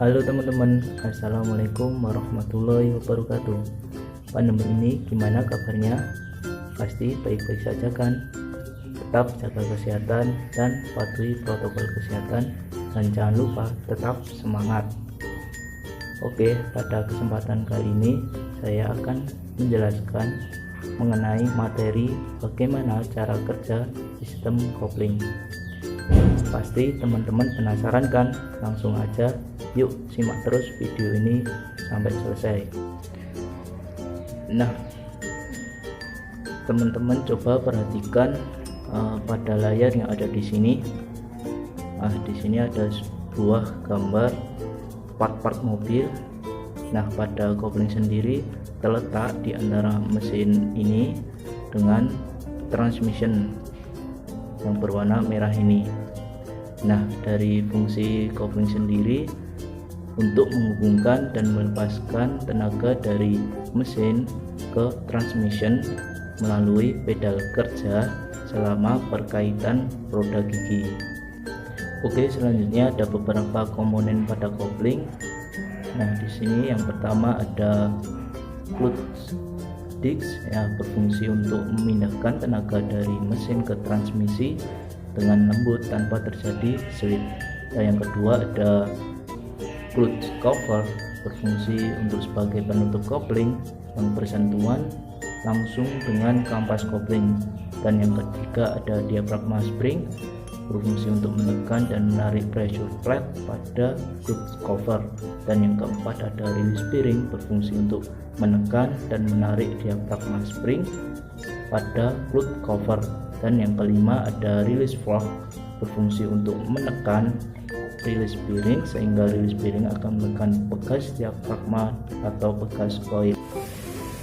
Halo teman-teman, assalamualaikum warahmatullahi wabarakatuh. Pandemi ini gimana kabarnya? Pasti baik-baik saja kan? Tetap jaga kesehatan dan patuhi protokol kesehatan, dan jangan lupa tetap semangat. Oke, pada kesempatan kali ini saya akan menjelaskan mengenai materi bagaimana cara kerja sistem kopling. Pasti teman-teman penasaran kan? Langsung aja yuk simak terus video ini sampai selesai. Nah, teman-teman coba perhatikan pada layar yang ada di sini. Di sini ada sebuah gambar part-part mobil. Nah, pada kopling sendiri terletak di antara mesin ini dengan transmission yang berwarna merah ini. Nah, dari fungsi kopling sendiri untuk menghubungkan dan melepaskan tenaga dari mesin ke transmission melalui pedal kerja selama perkaitan roda gigi. Oke, selanjutnya ada beberapa komponen pada kopling. Nah, di sini yang pertama ada clutch disc yang berfungsi untuk memindahkan tenaga dari mesin ke transmisi dengan lembut tanpa terjadi slip. Dan yang kedua ada clutch cover, berfungsi untuk sebagai penutup kopling yang bersentuhan langsung dengan kampas kopling. Dan yang ketiga ada diafragma spring, berfungsi untuk menekan dan menarik pressure plate pada clutch cover. Dan yang keempat ada release bearing, berfungsi untuk menekan dan menarik diafragma spring pada clutch cover. Dan yang kelima ada release fork, berfungsi untuk menekan release bearing sehingga release bearing akan menekan pegas diafragma atau pegas koil.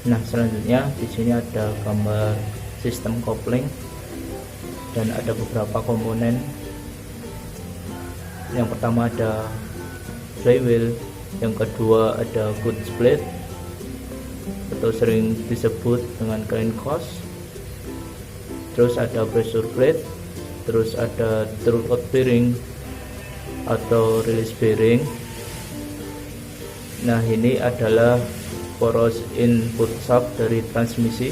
Nah, selanjutnya di sini ada gambar sistem kopling dan ada beberapa komponen. Yang pertama ada flywheel, yang kedua ada clutch plate atau sering disebut dengan crankcase, terus ada pressure plate, terus ada throughout bearing atau release bearing. Nah, ini adalah poros input shaft dari transmisi.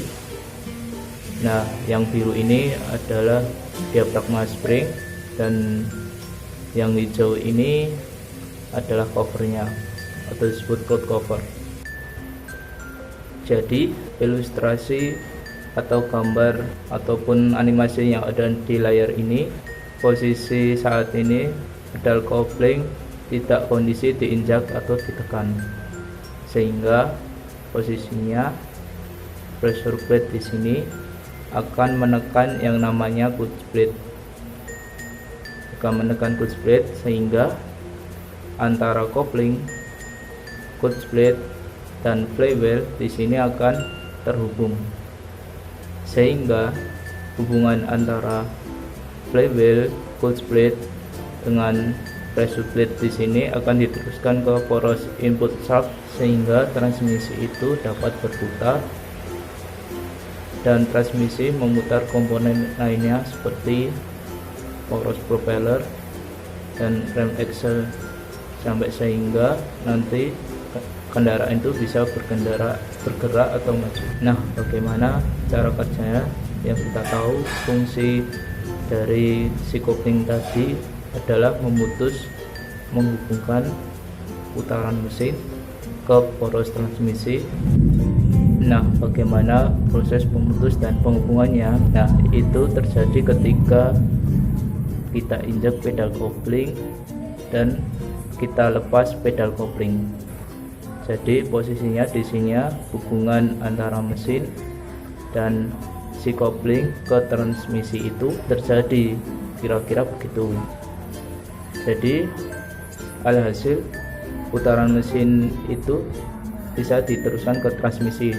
Nah, yang biru ini adalah diafragma spring dan yang hijau ini adalah covernya atau disebut clutch cover. Jadi ilustrasi atau gambar ataupun animasi yang ada di layar ini, posisi saat ini pedal kopling tidak kondisi diinjak atau ditekan, sehingga posisinya pressure plate di sini akan menekan yang namanya clutch plate, akan menekan clutch plate sehingga antara kopling, clutch plate dan flywheel di sini akan terhubung, sehingga hubungan antara flywheel, clutch plate dengan pressure plate di sini akan diteruskan ke poros input shaft sehingga transmisi itu dapat berputar dan transmisi memutar komponen lainnya seperti poros propeller dan rem axle sampai sehingga nanti kendaraan itu bisa bergerak atau maju. Nah, bagaimana cara kerjanya? Yang kita tahu fungsi dari si kopling tadi adalah menghubungkan putaran mesin ke poros transmisi. Nah, bagaimana proses pemutus dan penghubungannya? Nah, itu terjadi ketika kita injak pedal kopling dan kita lepas pedal kopling. Jadi posisinya di sini hubungan antara mesin dan si kopling ke transmisi itu terjadi kira-kira begitu. Jadi alhasil putaran mesin itu bisa diteruskan ke transmisi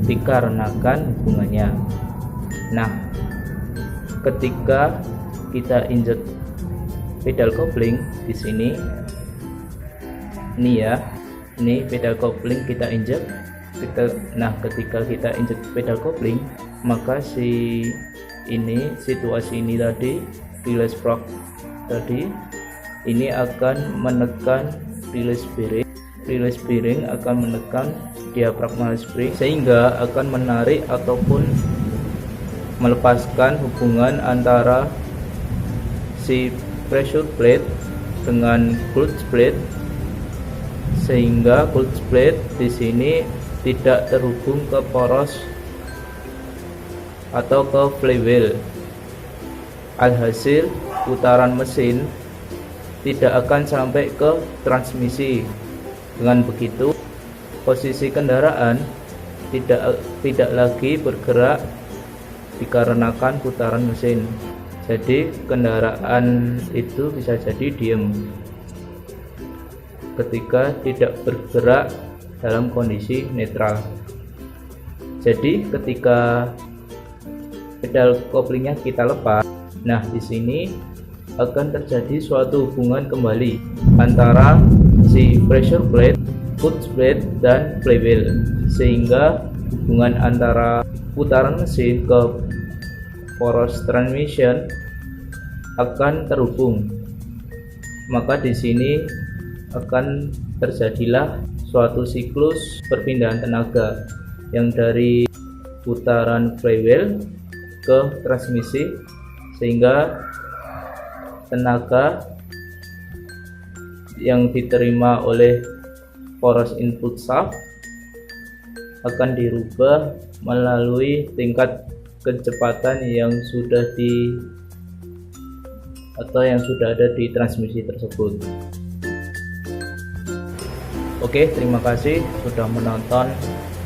dikarenakan hubungannya. Nah, ketika kita injek pedal kopling di sini, ini ya, ini pedal kopling kita injek. Nah, ketika kita injek pedal kopling, maka situasi ini tadi, release fork tadi ini akan menekan release bearing. Release bearing akan menekan diaphragma spring sehingga akan menarik ataupun melepaskan hubungan antara si pressure plate dengan clutch plate, sehingga clutch plate di sini tidak terhubung ke poros atau ke flywheel. Alhasil putaran mesin tidak akan sampai ke transmisi. Dengan begitu posisi kendaraan tidak lagi bergerak dikarenakan putaran mesin. Jadi kendaraan itu bisa jadi diam ketika tidak bergerak dalam kondisi netral. Jadi ketika pedal koplingnya kita lepas, nah di sini akan terjadi suatu hubungan kembali antara si pressure plate, clutch plate, dan flywheel, sehingga hubungan antara putaran mesin ke poros transmission akan terhubung. Maka di sini akan terjadilah suatu siklus perpindahan tenaga yang dari putaran flywheel ke transmisi, sehingga tenaga yang diterima oleh poros input shaft akan dirubah melalui tingkat kecepatan yang sudah ada di transmisi tersebut. Oke, terima kasih sudah menonton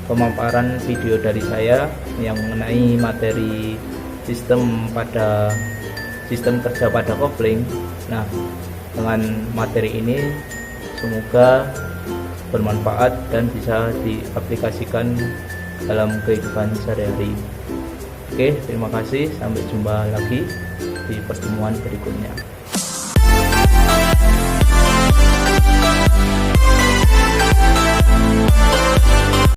pemaparan video dari saya yang mengenai materi sistem kerja pada kopling. Nah, dengan materi ini semoga bermanfaat dan bisa diaplikasikan dalam kehidupan sehari-hari. Oke, terima kasih, sampai jumpa lagi di pertemuan berikutnya.